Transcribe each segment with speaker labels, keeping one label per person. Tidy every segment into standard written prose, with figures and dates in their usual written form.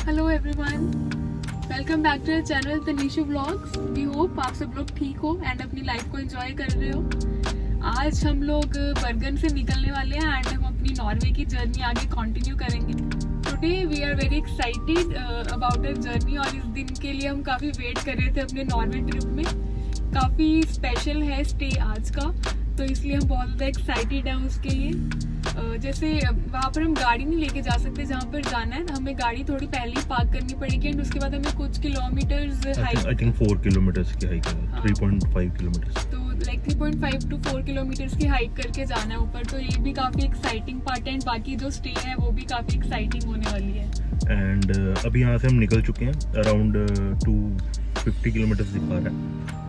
Speaker 1: Hello everyone, welcome back to the channel Tanishu vlogs. We hope आप सब लोग ठीक हो एंड अपनी लाइफ को एंजॉय कर रहे हो। आज हम लोग बर्गन से निकलने वाले हैं एंड हम अपनी नॉर्वे की जर्नी आगे कंटिन्यू करेंगे। Today we are very excited about our journey और इस दिन के लिए हम काफ़ी वेट कर रहे थे अपने नॉर्वे ट्रिप में। काफ़ी स्पेशल है स्टे आज का, तो इसलिए हम बहुत ज़्यादा एक्साइटेड हैं उसके लिए। जैसे वहाँ पर हम गाड़ी नहीं लेके जा सकते, जहाँ पर जाना है हमें गाड़ी थोड़ी पहले ही पार्क करनी पड़ेगी एंड उसके बाद हमें कुछ kilometres hike,
Speaker 2: I think 4 kilometres की हाइक है, 3.5 किलोमीटर्स,
Speaker 1: तो लाइक 3.5 to 4 किलोमीटर्स की हाइक करके जाना है ऊपर। तो ये भी काफ़ी एक्साइटिंग पार्ट है एंड बाकी जो स्टे है वो भी काफ़ी एक्साइटिंग होने वाली है।
Speaker 2: एंड अभी यहाँ से हम निकल चुके हैं। अराउंड 250 किलोमीटर्स दिखा रहा है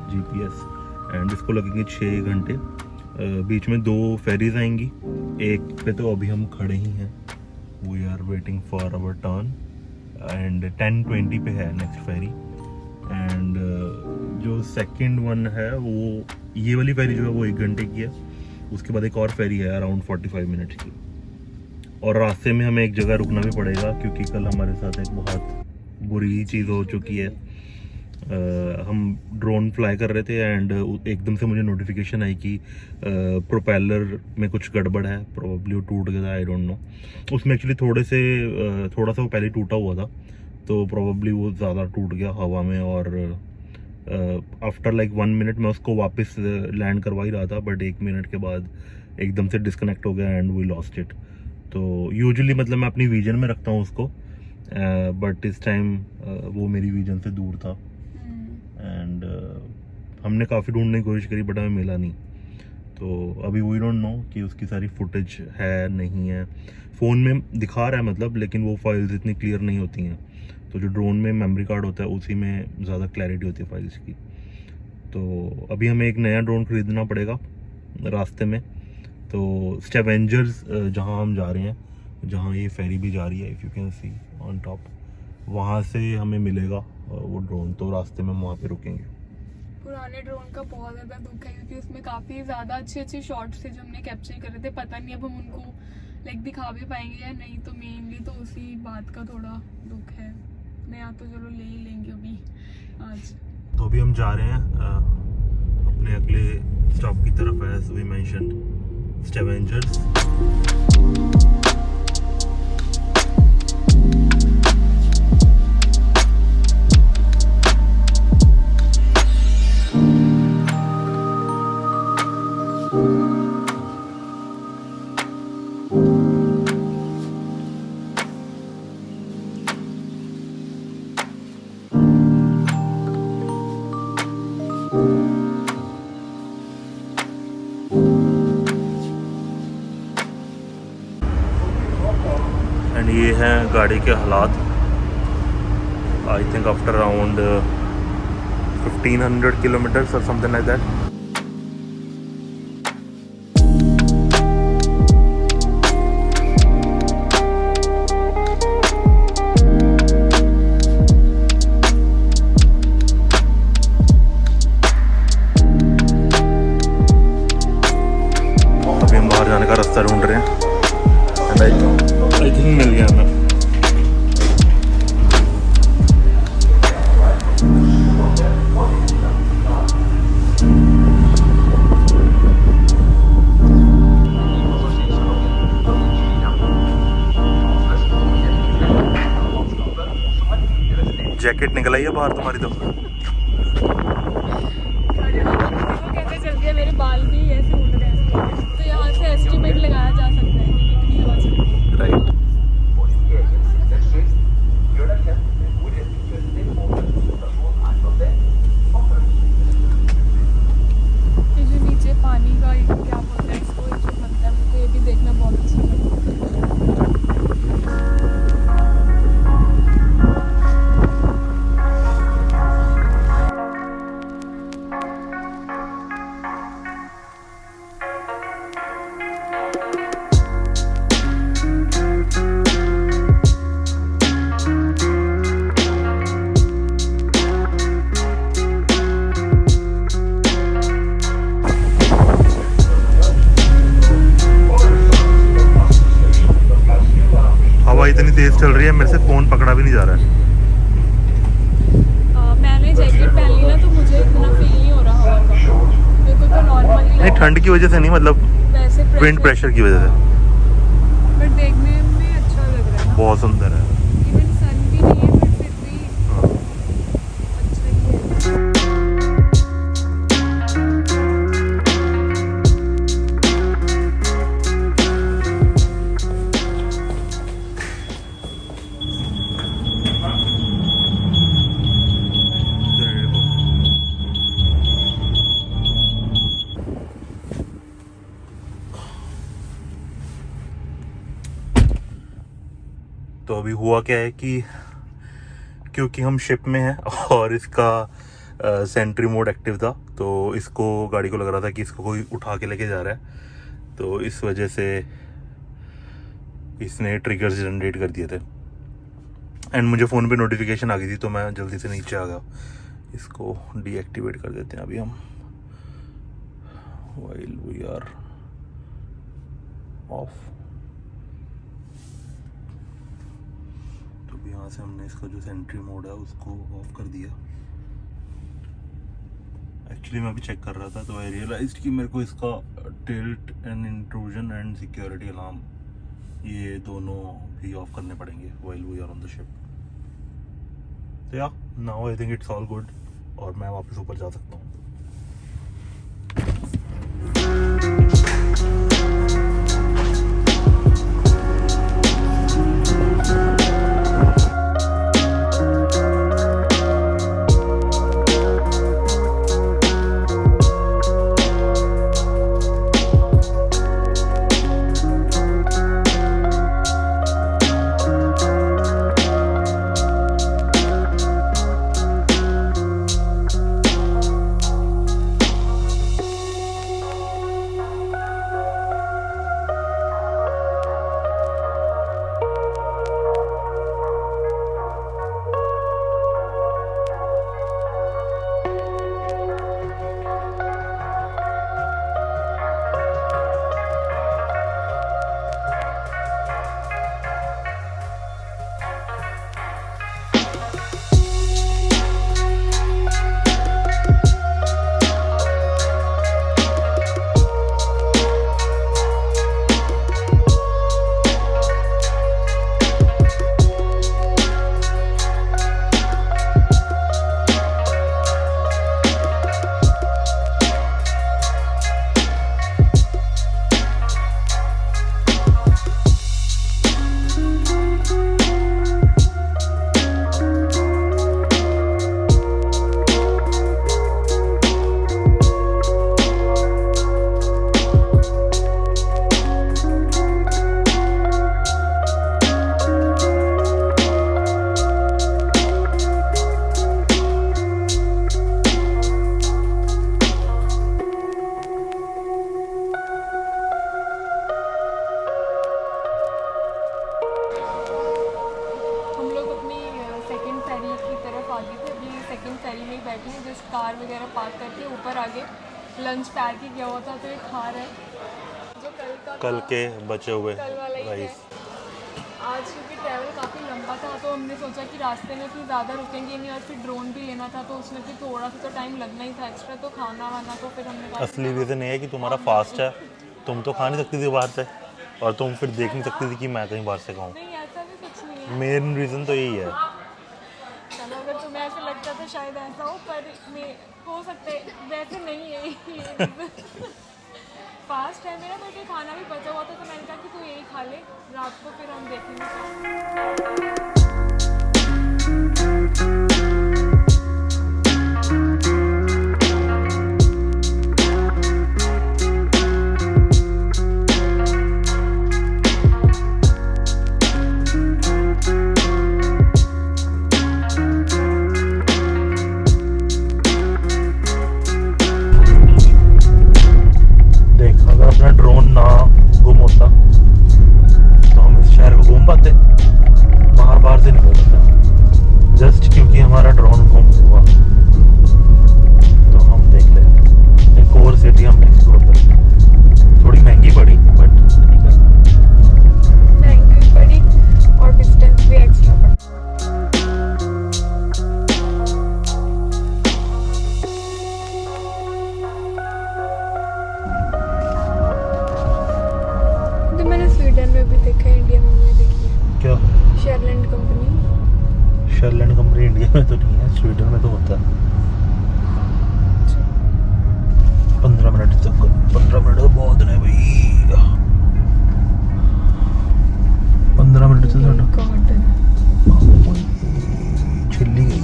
Speaker 2: जीपीएस एंड इसको लगेंगे 6 घंटे। बीच में 2 फेरीज आएंगी, एक पे तो अभी हम खड़े ही हैं, we are waiting for our turn and 10:20 पे है नेक्स्ट फेरी। एंड जो सेकंड वन है वो ये वाली फेरी जो है वो 1 घंटे की है, उसके बाद एक और फेरी है अराउंड 45 मिनट्स की। और रास्ते में हमें एक जगह रुकना भी पड़ेगा क्योंकि कल हमारे साथ एक बहुत बुरी चीज़ हो चुकी है। हम ड्रोन फ्लाई कर रहे थे एंड एकदम से मुझे नोटिफिकेशन आई कि प्रोपेलर में कुछ गड़बड़ है, प्रोबेबली वो टूट गया था, आई डोंट नो। उसमें एक्चुअली थोड़ा सा वो पहले टूटा हुआ था, तो प्रोबेबली वो ज़्यादा टूट गया हवा में। और आफ्टर लाइक 1 मिनट मैं उसको वापस लैंड करवा ही रहा था, बट 1 मिनट के बाद एकदम से डिस्कनेक्ट हो गया एंड वी लॉस्ट इट। तो यूजुअली मतलब मैं अपनी विजन में रखता हूँ उसको, बट इस टाइम वो मेरी विजन से दूर था एंड हमने काफ़ी ढूंढने की कोशिश करी बट हमें मिला नहीं। तो अभी वी डोंट नो कि उसकी सारी फुटेज है नहीं है। फ़ोन में दिखा रहा है मतलब, लेकिन वो फाइल्स इतनी क्लियर नहीं होती हैं। तो जो ड्रोन में मेमोरी कार्ड होता है उसी में ज़्यादा क्लैरिटी होती है फाइल्स की। तो अभी हमें एक नया ड्रोन ख़रीदना पड़ेगा रास्ते में। तो स्कैवेंजर्स जहाँ हम जा रहे हैं, जहाँ ये फेरी भी जा रही है, if you can see on top, वहाँ से हमें मिलेगा वो ड्रोन। तो रास्ते में हम वहाँ पे रुकेंगे।
Speaker 1: पुराने ड्रोन का बहुत ज़्यादा दुख है क्योंकि उसमें काफ़ी ज़्यादा अच्छे शॉट्स थे जो हमने कैप्चर करे थे। पता नहीं अब हम उनको लाइक दिखा भी पाएंगे या नहीं, तो मेनली तो उसी बात का थोड़ा दुख है। नया तो चलो ले ही लेंगे अभी आज।
Speaker 2: तो अभी हम जा रहे हैं अपने अगले स्टॉप की तरफ, as we mentioned, scavengers. And ये हैं गाड़ी के हालात। I think after around 1500 kilometres और समथिंग लाइक दैट। अभी हम बाहर जाने का रास्ता ढूंढ रहे हैं एंड आई थिंक मिल गया हमें। जैकेट निकल आई है बाहर तुम्हारी तो।
Speaker 1: कैसे चल रही है, मेरे बाल भी ऐसे उड़ रहे हैं, तो यहाँ से एस्टिमेट लगाया जा सकता है कि कितनी हवा चल रही है।
Speaker 2: राइट।
Speaker 1: ये जो नीचे पानी का क्या बोलते हैं इसको, जो बनता है, मुझे ये भी देखना बहुत अच्छा लगता है।
Speaker 2: रही है, मेरे से फ़ोन पकड़ा भी नहीं जा रहा है।
Speaker 1: मैंने जैकेट पहन ली ना तो मुझे इतना फील नहीं हो रहा हवा का, मेरे को तो नॉर्मल ही
Speaker 2: नहीं, ठंड की वजह से नहीं, मतलब
Speaker 1: वैसे
Speaker 2: विंड प्रेशर की वजह से।
Speaker 1: बट देखने में अच्छा लग रहा है ना,
Speaker 2: बहुत सुंदर है।
Speaker 1: इवन सन भी नहीं है बट फिर भी अच्छा ही है।
Speaker 2: तो अभी हुआ क्या है कि क्योंकि हम शिप में हैं और इसका सेंट्री मोड एक्टिव था, तो इसको गाड़ी को लग रहा था कि इसको कोई उठा के लेके जा रहा है, तो इस वजह से इसने ट्रिगर्स जनरेट कर दिए थे। एंड मुझे फ़ोन पे नोटिफिकेशन आ गई थी, तो मैं जल्दी से नीचे आ गया। इसको डीएक्टिवेट कर देते हैं अभी हम, व्हाइल वी आर ऑफ। तो यहाँ से हमने इसका जो सेंट्री मोड है उसको ऑफ कर दिया। एक्चुअली मैं अभी चेक कर रहा था तो आई रियलाइज्ड कि मेरे को इसका tilt and intrusion and security alarm ये दोनों भी ऑफ करने पड़ेंगे while we are on the ship. तो या now I think it's all good और मैं वापस ऊपर जा सकता हूँ।
Speaker 1: कार वगैरह पार्क करके ऊपर आगे लंच पैक ही किया हुआ था तो ये खा रहे हैं जो कल
Speaker 2: के बचे हुए
Speaker 1: कल वाला ही है।
Speaker 2: राइस।
Speaker 1: आज क्योंकि ट्रैवल काफ़ी लंबा था तो हमने सोचा कि रास्ते में फिर ज़्यादा रुकेंगे नहीं और फिर ड्रोन भी लेना था तो उसमें फिर थोड़ा सा तो टाइम लगना ही था एक्स्ट्रा, तो खाना वाना तो फिर हमने
Speaker 2: असली रीज़न ये है कि तुम्हारा फास्ट है, तुम तो खा नहीं सकती थी बाहर से और तुम फिर देख नहीं सकती थी कि मैं कहीं बाहर से खाऊं।
Speaker 1: नहीं ऐसा भी कुछ नहीं है,
Speaker 2: मेन रीज़न तो यही है।
Speaker 1: चलो अगर तुम्हें ऐसा लगता तो शायद ऐसा हो, पर हो सकते वैसे नहीं है ये फास्ट है मेरा, बट ये खाना भी बचा हुआ था तो मैंने कहा कि तू यही खा ले, रात को फिर हम देखेंगे।
Speaker 2: ड्रोन ना गुम होता तो हम इस शहर को घूम पाते, बाहर से निकल सकते। शेल एंड कंपनी इंडिया में तो नहीं है, स्वीडन में तो होता है। 15 मिनट तक, 15 मिनट तो बहुत है भाई। 15 मिनट से साढ़ा छिल्ली गई।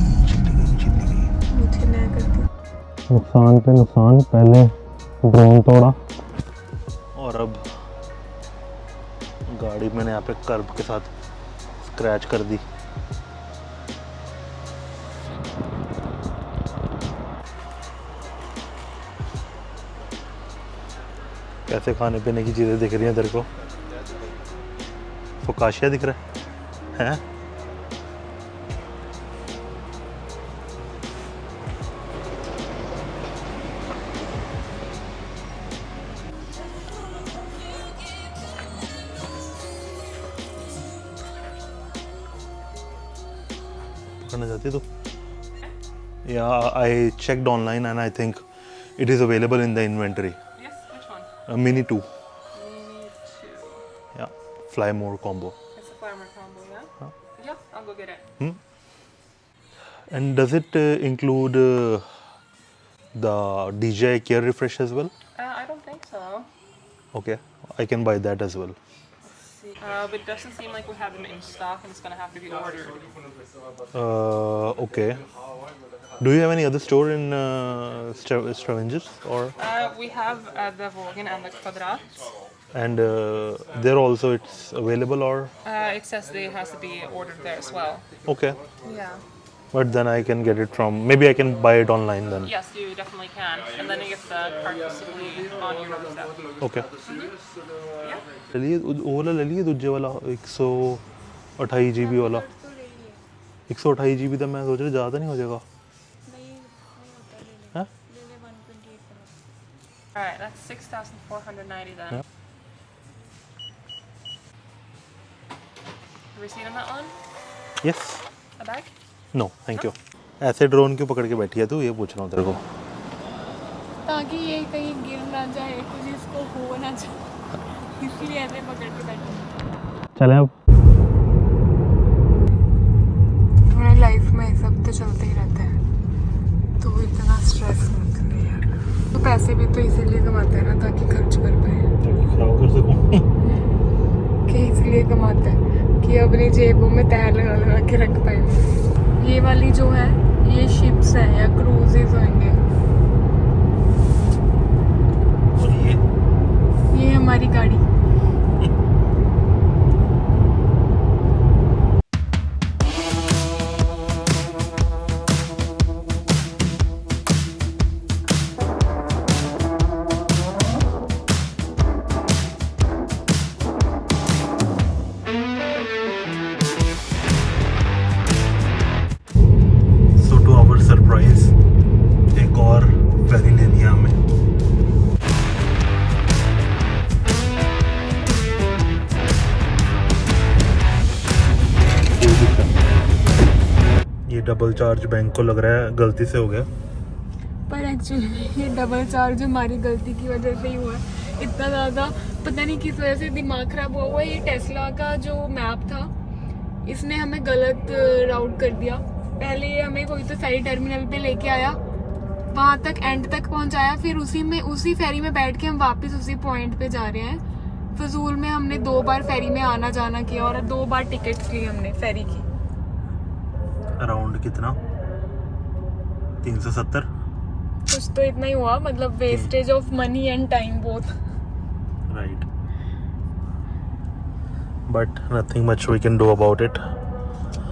Speaker 2: नुकसान पे नुकसान, पहले ड्रोन तोड़ा और अब गाड़ी मैंने यहाँ पे कर्ब के साथ स्क्रैच कर दी। कैसे खाने पीने की चीज़ें दिख रही हैं तेरे को? फोकाशिया दिख रहा है? करना चाहती है तो? Yeah, I checked online and I think it is available in the inventory.
Speaker 1: Yes, which one?
Speaker 2: Mini 2.
Speaker 1: Mini 2.
Speaker 2: Yeah, Fly More combo.
Speaker 1: It's a farmer combo, yeah?
Speaker 2: Huh?
Speaker 1: Yeah, I'll go get it.
Speaker 2: And does it include the DJI Care Refresh as well?
Speaker 1: I don't think so.
Speaker 2: Okay, I can buy that as well.
Speaker 1: See. But it doesn't seem like we have them in stock and it's going to have to be ordered.
Speaker 2: Okay. Do you have any other store in Stravengers or?
Speaker 1: We have the Vågen and the Kvadrat.
Speaker 2: And there also it's available or?
Speaker 1: It says that it has to be ordered there as well.
Speaker 2: Okay.
Speaker 1: Yeah.
Speaker 2: But then I can get it from, maybe I can buy it online then.
Speaker 1: Yes, you definitely can. And then you get the card physically on your doorstep.
Speaker 2: Okay.
Speaker 1: Yeah.
Speaker 2: चलिए वो वाला ले लिए दूसरे वाला 128 GB वाला 128 GB तो मैं सोच रहा ज़्यादा नहीं हो जाएगा? हाँ?
Speaker 1: Alright, that's 6,490 then.
Speaker 2: Yeah.
Speaker 1: Receipt on that one?
Speaker 2: Yes.
Speaker 1: A bag?
Speaker 2: No, thank you. ऐसे ड्रोन क्यों पकड़ के बैठी है तू? ये पूछ रहा हूँ तेरे को।
Speaker 1: ताकि ये कहीं गिर ना जाए, कुछ इसको हो ना जाए, इसलिए ऐसे पकड़ के बैठी।
Speaker 2: चलें अब।
Speaker 1: हमारी लाइफ में सब तो चलते ही रहता है, तो इतना स्ट्रेस मत ले यार। तो पैसे भी तो इसीलिए कमाते हैं ना, ताकि खर्च कर पाए।
Speaker 2: खराब कर सकूँ?
Speaker 1: कि इसलिए कमाते हैं कि अपनी जेबों में तैर लगा के रख पाए। ये वाली जो है ये शिप्स हैं या क्रूजेज होंगे। और ये हमारी गाड़ी।
Speaker 2: सरप्राइज एक और फेरी ले लिया हमें। ये डबल चार्ज बैंक को लग रहा है गलती से हो गया,
Speaker 1: पर एक्चुअली ये डबल चार्ज हमारी गलती की वजह से ही हुआ है। इतना ज़्यादा पता नहीं किस वजह से दिमाग खराब हुआ हुआ। ये टेस्ला का जो मैप था इसने हमें गलत राउट कर दिया। पहले ये हमें कोई तो फेरी टर्मिनल पे लेके आया, वहाँ तक एंड तक पहुँचाया, फिर उसी फेरी में बैठ के हम वापस उसी पॉइंट पे जा रहे हैं। फजूल में हमने 2 बार फेरी में आना जाना किया और 2 बार टिकट्स ली हमने फेरी की।
Speaker 2: अराउंड कितना? 370
Speaker 1: कुछ तो इतना ही हुआ, मतलब wastage of money and time both.
Speaker 2: Right, but nothing much we can do about it.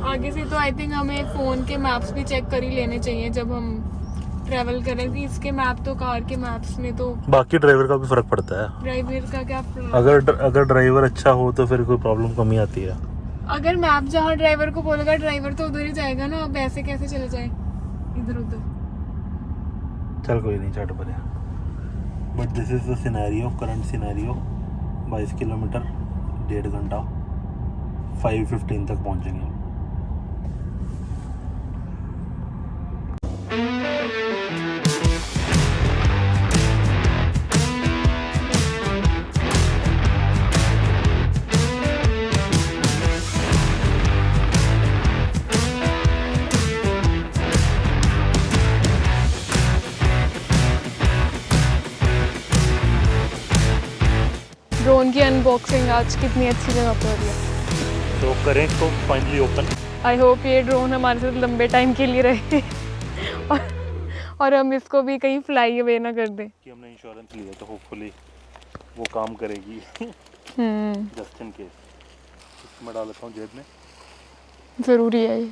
Speaker 1: आगे से तो आई थिंक हमें फ़ोन के मैप्स भी चेक कर ही लेने चाहिए जब हम ट्रैवल करें। कि इसके मैप तो कार के मैप्स में तो
Speaker 2: बाकी ड्राइवर का भी फर्क पड़ता है।
Speaker 1: ड्राइवर का क्या
Speaker 2: अगर ड्राइवर अच्छा हो तो फिर कोई प्रॉब्लम कम ही आती है।
Speaker 1: अगर मैप जहाँ ड्राइवर को बोलेगा ड्राइवर तो उधर ही जाएगा ना। अब ऐसे कैसे चले जाए इधर उधर?
Speaker 2: चल कोई नहीं, चट पड़े। But this is the scenario, current scenario. 22 kilometre 1.5 घंटा, 5:15 तक पहुंचेंगे हम।
Speaker 1: ड्रोन की अनबॉक्सिंग आज कितनी अच्छी जगह पर हो रही है।
Speaker 2: तो करें इसको फाइनली ओपन।
Speaker 1: आई होप ये ड्रोन हमारे साथ लंबे टाइम के लिए रहे और हम इसको भी कहीं फ्लाई अवे ना कर दें।
Speaker 2: कि हमने इंश्योरेंस लिया तो होपफुली वो काम करेगी। जस्ट इन केस मैं डाल लेता हूँ जेब में।
Speaker 1: ज़रूरी है ये।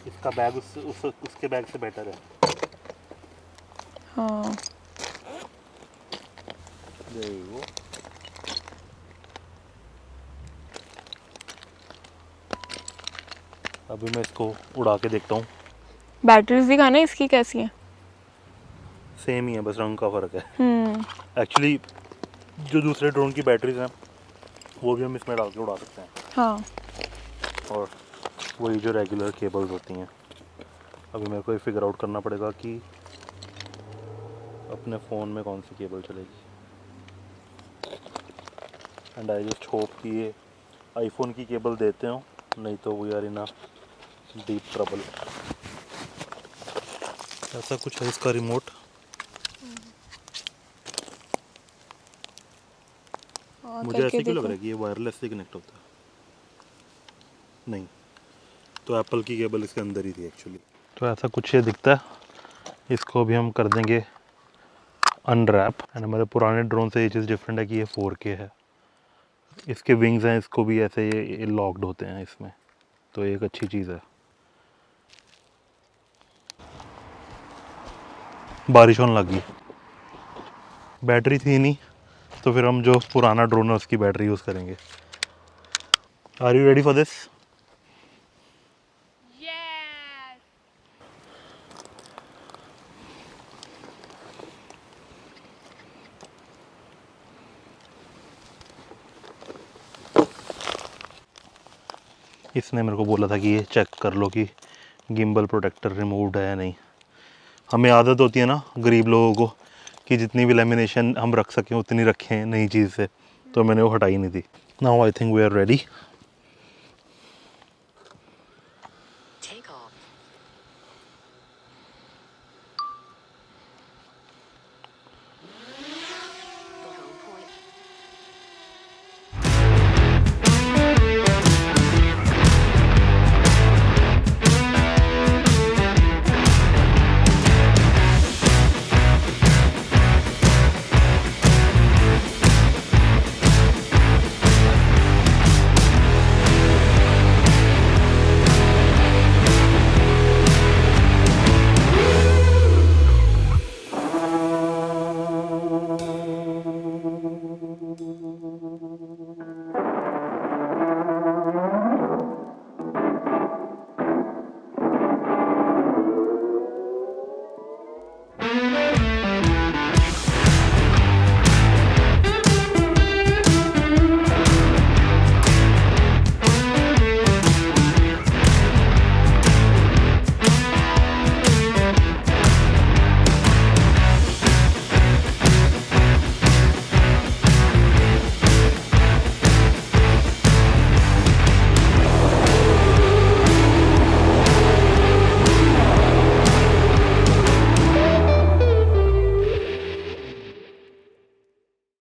Speaker 2: इसका बैग उसके बैग से बेटर है।
Speaker 1: हाँ
Speaker 2: देखो अभी मैं इसको उड़ा के देखता हूँ।
Speaker 1: बैटरीज दिखाना इसकी कैसी है।
Speaker 2: सेम ही है, बस रंग का फ़र्क है। एक्चुअली जो दूसरे ड्रोन की बैटरीज हैं वो भी हम इसमें डाल के उड़ा सकते हैं।
Speaker 1: हाँ
Speaker 2: और वही जो रेगुलर केबल्स होती हैं। अभी मेरे को ये फिगर आउट करना पड़ेगा कि अपने फ़ोन में कौन सी केबल चलेगी। एंड आई जस्ट होप कि ये आईफोन की केबल देते हो, नहीं तो we are in a deep trouble. ऐसा कुछ है इसका रिमोट। मुझे ऐसे क्यों लग रहा है कि ये वायरलेस से कनेक्ट होता है। नहीं, तो एप्पल की केबल इसके अंदर ही थी एक्चुअली। तो ऐसा कुछ ये दिखता है। इसको भी हम कर देंगे अनरैप। एंड हमारे पुराने ड्रोन से ये चीज़ डिफरेंट है कि ये 4K है। इसके विंग्स हैं, इसको भी ऐसे ये लॉक्ड होते हैं इसमें, तो एक अच्छी चीज़ है। बारिश होने लगी। बैटरी थी नहीं, तो फिर हम जो पुराना ड्रोन है उसकी बैटरी यूज़ करेंगे। Are you ready for this? इसने मेरे को बोला था कि ये चेक कर लो कि गिम्बल प्रोटेक्टर रिमूव्ड है या नहीं। हमें आदत होती है ना गरीब लोगों को कि जितनी भी लेमिनेशन हम रख सकें उतनी रखें नई चीज़ से, तो मैंने वो हटाई नहीं थी। Now I think we are ready.